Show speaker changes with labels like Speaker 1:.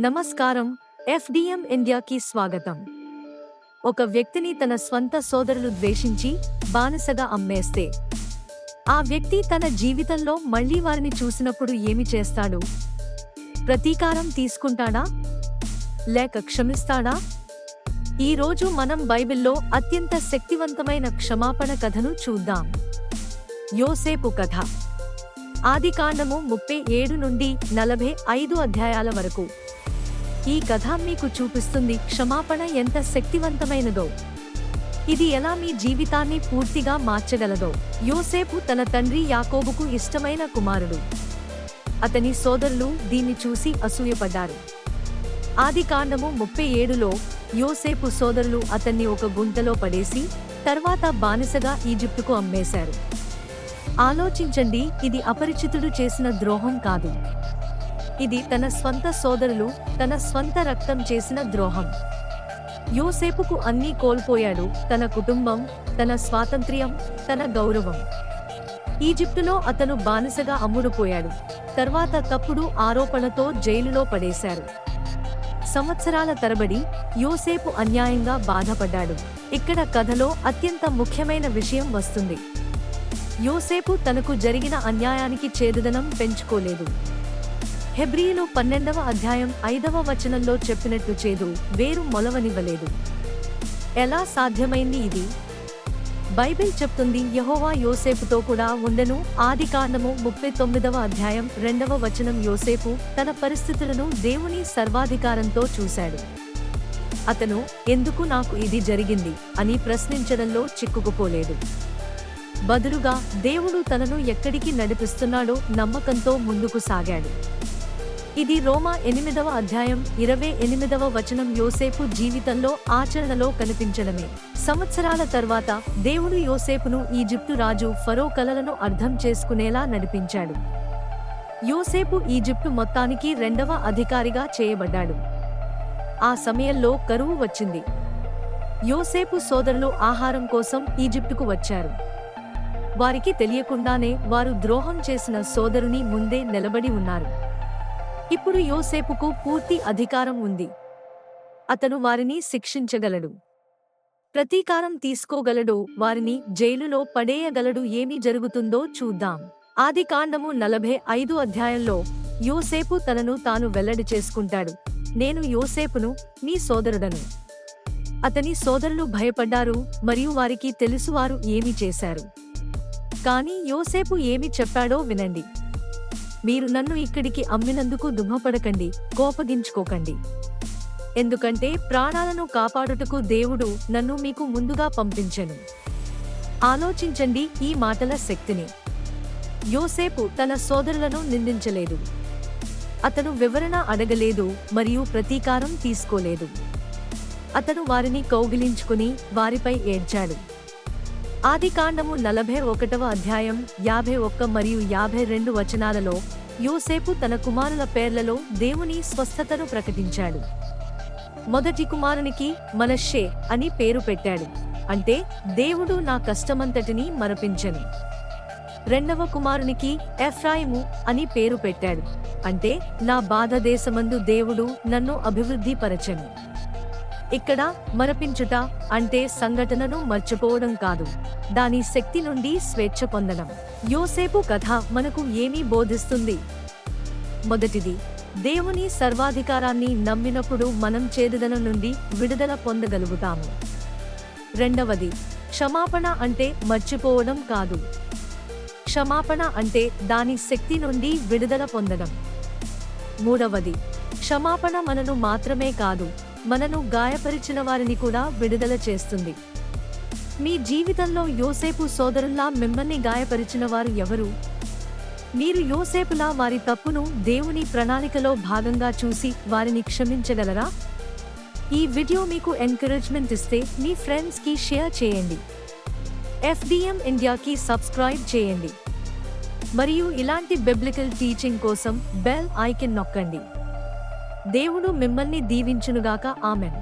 Speaker 1: నమస్కారం. ఎఫ్డిఎం ఇండియాకి స్వాగతం. ఒక వ్యక్తిని తన స్వంత సోదరులు ద్వేషించి బానిసగా అమ్మేస్తే ఆ వ్యక్తి తన జీవితంలో మళ్లీ వారిని చూసినప్పుడు ఏమి చేస్తాడు? ప్రతీకారం తీసుకుంటాడా లేక క్షమిస్తాడా? ఈ రోజు మనం బైబిల్లో అత్యంత శక్తివంతమైన క్షమాపణ కథను చూద్దాం. యోసేపు కథ. ఆదికాండము 37 నుండి 45 అధ్యాయాల వరకు. ఈ కథ మీకు చూపిస్తుంది క్షమాపణ ఎంత శక్తివంతమైనదో, ఇది ఎలా మీ జీవితాన్ని పూర్తిగా మార్చగలదో. యోసేపు తన తండ్రి యాకోబుకు ఇష్టమైన కుమారుడు. అతని సోదరులు దీన్ని చూసి అసూయపడ్డారు. ఆదికాండము 37లో యోసేపు సోదరులు అతన్ని ఒక గుంటలో పడేసి తర్వాత బానిసగా ఈజిప్టుకు అమ్మేశారు. ఆలోచించండి, ఇది అపరిచితుడు చేసిన ద్రోహం కాదు. ఇది తన స్వంత సోదరులు, తన స్వంత రక్తం చేసిన ద్రోహం. యోసేపుకు అన్నీ కోల్పోయాడు: తన కుటుంబం, తన స్వాతంత్ర్యం, తన గౌరవం. ఈజిప్టులో అతను బానిసగా అమ్ముడుపోయాడు. తర్వాత తప్పుడు ఆరోపణతో జైలులో పడేశారు. సంవత్సరాల తరబడి యోసేపు అన్యాయంగా బాధపడ్డాడు. ఇక్కడ కథలో అత్యంత ముఖ్యమైన విషయం వస్తుంది. యోసేపు తనకు జరిగిన అన్యాయానికి చేదుదనం పెంచుకోలేదు. హెబ్రీయులు 12వ అధ్యాయం 5వ వచనంలో చెప్పినట్టు చేదు వేరు మొలవనివ్వలేదు. ఎలా సాధ్యమైంది ఇది? బైబిల్ చెప్తుంది, యెహోవా యోసేపుతో కూడా ఉండెను. ఆదికాండము 39వ అధ్యాయం 2వ వచనం. యోసేపు తన పరిస్థితులను దేవుని సర్వాధికారంతో చూశాడు. అతను ఎందుకు నాకు ఇది జరిగింది అని ప్రశ్నించడంలో చిక్కుకుపోలేదు. బదులుగా దేవుడు తనను ఎక్కడికి నడిపిస్తున్నాడో నమ్మకంతో ముందుకు సాగాడు. ఇది రోమా 8వ అధ్యాయం 28వ వచనం. యోసేపు జీవితంలో ఆచరణలో కనిపించడమే. సంవత్సరాల తర్వాత దేవుడు యోసేపును ఈజిప్టు రాజు ఫరో కలలను అర్థం చేసుకునేలా నడిపించాడు. యోసేపు ఈజిప్టు మొత్తానికి 2వ అధికారిగా చేయబడ్డాడు. ఆ సమయంలో కరువు వచ్చింది. యోసేపు సోదరులు ఆహారం కోసం ఈజిప్టుకు వచ్చారు. వారికి తెలియకుండానే వారు ద్రోహం చేసిన సోదరుని ముందే నిలబడి ఉన్నారు. ఇప్పుడు యోసేపుకు పూర్తి అధికారం ఉంది. అతను వారిని శిక్షించగలడు, ప్రతీకారం తీసుకోగలడు, వారిని జైలులో పడేయగలడు. ఏమి జరుగుతుందో చూద్దాం. ఆదికాండము 45 అధ్యాయంలో యోసేపు తనను తాను వెల్లడి చేసుకుంటాడు: నేను యోసేపును, మీ సోదరుడను. అతని సోదరులు భయపడ్డారు మరియు వారికి తెలుసు వారు ఏమి చేశారు. కానీ యోసేపు ఏమి చెప్పాడో వినండి. మీరు నన్ను ఇక్కడికి అమ్మినందుకు దుఃఖపడకండి, కోపగించుకోకండి. ఎందుకంటే ప్రాణాలను కాపాడుటకు దేవుడు నన్ను మీకు ముందుగా పంపించెను. ఆలోచించండి ఈ మాటల శక్తిని. యోసేపు తన సోదరులను నిందించలేదు. అతను వివరణ అడగలేదు మరియు ప్రతీకారం తీసుకోలేదు. అతను వారిని కౌగిలించుకుని వారిపై ఏడ్చాడు. ఆదికాండము 41వ అధ్యాయం 51 మరియు 52 వచనాలలో యోసేపు తన కుమారుల పేర్లలో దేవుని స్వస్థతను ప్రకటించాడు. మొదటి కుమారునికి మనష్షే అని పేరు పెట్టాడు, అంటే దేవుడు నా కష్టమంతటిని మరపించెను. రెండవ కుమారునికి ఎఫ్రాయిము అని పేరు పెట్టాడు, అంటే నా బాధ దేశమందు దేవుడు నన్ను అభివృద్ధి పరచెను. ఇక్కడ మరపించుట అంటే సంఘటనను మర్చిపోవడం కాదు, దాని శక్తి నుండి స్వేచ్ఛ పొందడం. యోసేపు కథ మనకు ఏమి బోధిస్తుంది? మొదటిది, దేవుని సర్వాధికారాన్ని నమ్మినప్పుడు మనం చేదుదనం నుండి విడుదల పొందగలుగుతాము. రెండవది, క్షమాపణ అంటే మర్చిపోవడం కాదు. క్షమాపణ అంటే దాని శక్తి నుండి విడుదల పొందడం. మూడవది, క్షమాపణ మనను మాత్రమే కాదు, మనను గాయపరిచిన వారిని కూడా విడుదల చేస్తుంది. మీ జీవితంలో యోసేపు సోదరుల్లా మిమ్మల్ని గాయపరిచిన వారు ఎవరు? మీరు యోసేపులా వారి తప్పును దేవుని ప్రణాళికలో భాగంగా చూసి వారిని క్షమించగలరా? ఈ వీడియో మీకు ఎంకరేజ్మెంట్ ఇస్తే మీ ఫ్రెండ్స్ కి షేర్ చేయండి. ఎఫ్డిఎం ఇండియాకి సబ్స్క్రైబ్ చేయండి మరియు ఇలాంటి బిబ్లికల్ టీచింగ్ కోసం బెల్ ఐకాన్ నొక్కండి. దేవుడు మిమ్మల్ని దీవించునుగాక. ఆమెన్.